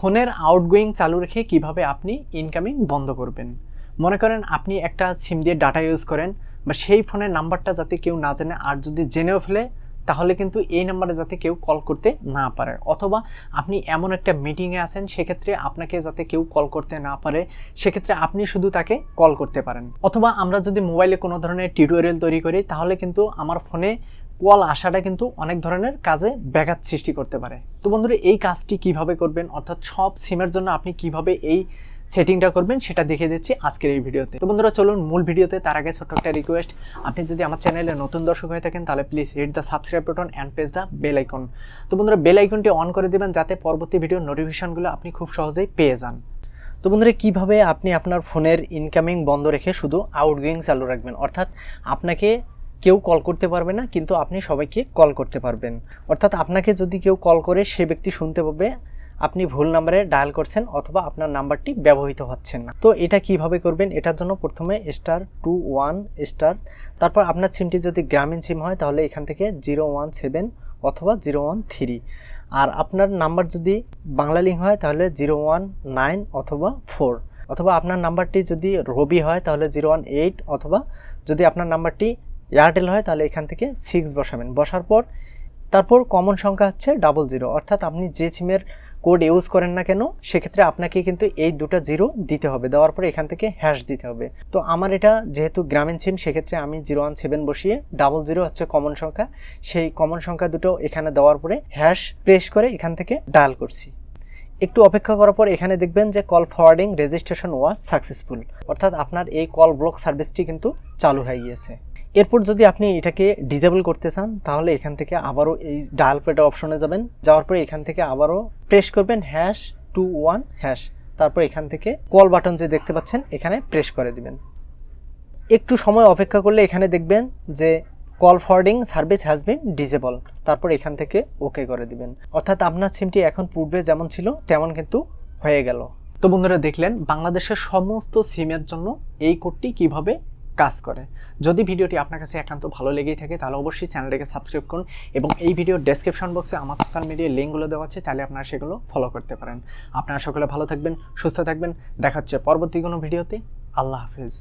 ফোনের আউটগোয়িং চালু রেখে কিভাবে আপনি ইনকামিং বন্ধ করবেন। মনে করেন আপনি একটা সিম দিয়ে ডাটা ইউজ করেন, বা সেই ফোনের নাম্বারটা যাতে কেউ না জানে, আর যদি জেনেও ফেলে তাহলে কিন্তু এই নাম্বারে যাতে কেউ কল করতে না পারে। অথবা আপনি এমন একটা মিটিংয়ে আছেন, সেক্ষেত্রে আপনাকে যাতে কেউ কল করতে না পারে, সেক্ষেত্রে আপনি শুধু তাকে কল করতে পারেন। অথবা আমরা যদি মোবাইলে কোনো ধরনের টিউটোরিয়াল তৈরি করি, তাহলে কিন্তু আমার ফোনে কল আসাটা কিন্তু অনেক ধরনের কাজে ব্যাঘাত সৃষ্টি করতে পারে। তো বন্ধুরা, এই কাজটি কিভাবে করবেন, অর্থাৎ সব সিমের জন্য আপনি কিভাবে এই সেটিংটা করবেন সেটা দেখিয়ে দিচ্ছি আজকের এই ভিডিওতে। তো বন্ধুরা চলুন মূল ভিডিওতে। তার আগে ছোট্ট একটা রিকোয়েস্ট, আপনি যদি আমার চ্যানেলে নতুন দর্শক হয়ে থাকেন তাহলে please hit the subscribe button and press the bell icon. তো বন্ধুরা, বেল আইকনটি অন করে দেবেন যাতে পরবর্তী ভিডিওর নোটিফিকেশনগুলো আপনি খুব সহজেই পেয়ে যান। তো বন্ধুরা, কিভাবে আপনি আপনার ফোনের ইনকামিং বন্ধ রেখে শুধু আউটগোয়িং চালু রাখবেন, অর্থাৎ আপনাকে কেউ কল করতে পারবে না কিন্তু আপনি সবাইকে কল করতে পারবেন। অর্থাৎ আপনাকে যদি কেউ কল করে সে ব্যক্তি শুনতে পাবে আপনি ভুল নাম্বারে ডায়াল করছেন অথবা আপনার নাম্বারটি ব্যবহৃত হচ্ছেন না। তো এটা কিভাবে করবেন, এটার জন্য প্রথমে *21* তারপর আপনার সিমটি যদি গ্রামীণ সিম হয় তাহলে এখান থেকে 017 অথবা 013, আর আপনার নাম্বার যদি বাংলা লিঙ্ক হয় তাহলে 019 অথবা 4, অথবা আপনার নাম্বারটি যদি রবি হয় তাহলে 018, অথবা যদি আপনার নাম্বারটি এয়ারটেল হয় তাহলে এখান থেকে 6 বসাবেন। বসার পর তারপর কমন সংখ্যা হচ্ছে 00, অর্থাৎ আপনি যে সিমের কোড ইউজ করেন না কেন সেক্ষেত্রে আপনাকে কিন্তু এই দুটো জিরো দিতে হবে। দেওয়ার পরে এখান থেকে হ্যাশ দিতে হবে। তো আমার এটা যেহেতু গ্রামীণ সিম সেক্ষেত্রে আমি 017 বসিয়ে 00 হচ্ছে কমন সংখ্যা, সেই কমন সংখ্যা দুটো এখানে দেওয়ার পরে হ্যাশ প্রেস করে এখান থেকে ডায়াল করছি। একটু অপেক্ষা করার পর এখানে দেখবেন যে call forwarding registration was successful, অর্থাৎ আপনার এই কল ব্লক সার্ভিসটি কিন্তু চালু হয়ে গিয়েছে। এরপর যদি আপনি এটাকে ডিসেবল করতে চান তাহলে এখান থেকে আবারও এই ডায়াল প্যাড অপশনে যাবেন, যাওয়ার পরে এখান থেকে আবারও প্রেস করবেন #21#, তারপর এখান থেকে কল বাটন যে দেখতে পাচ্ছেন এখানে প্রেস করে দিবেন। একটু সময় অপেক্ষা করলে এখানে দেখবেন যে call forwarding service has been disable, তারপর এখান থেকে ওকে করে দিবেন। অর্থাৎ আপনার সিমটি এখন পূর্বে যেমন ছিল তেমন কিন্তু হয়ে গেল। তো বন্ধুরা, দেখলেন বাংলাদেশের সমস্ত সিমের জন্য এই কোডটি কিভাবে কাজ করে। যদি ভিডিওটি আপনার কাছে একান্ত ভালো লেগেই থাকে তাহলে অবশ্যই চ্যানেলটাকে সাবস্ক্রাইব করুন, এবং এই ভিডিওর ডেসক্রিপশন বক্সে আমার সোশ্যাল মিডিয়ার লিঙ্কগুলো দেওয়া আছে, চাইলে আপনারা সেগুলো ফলো করতে পারেন। আপনারা সকলে ভালো থাকবেন, সুস্থ থাকবেন। দেখা হচ্ছে পরবর্তী কোনো ভিডিওতে। আল্লাহ হাফিজ।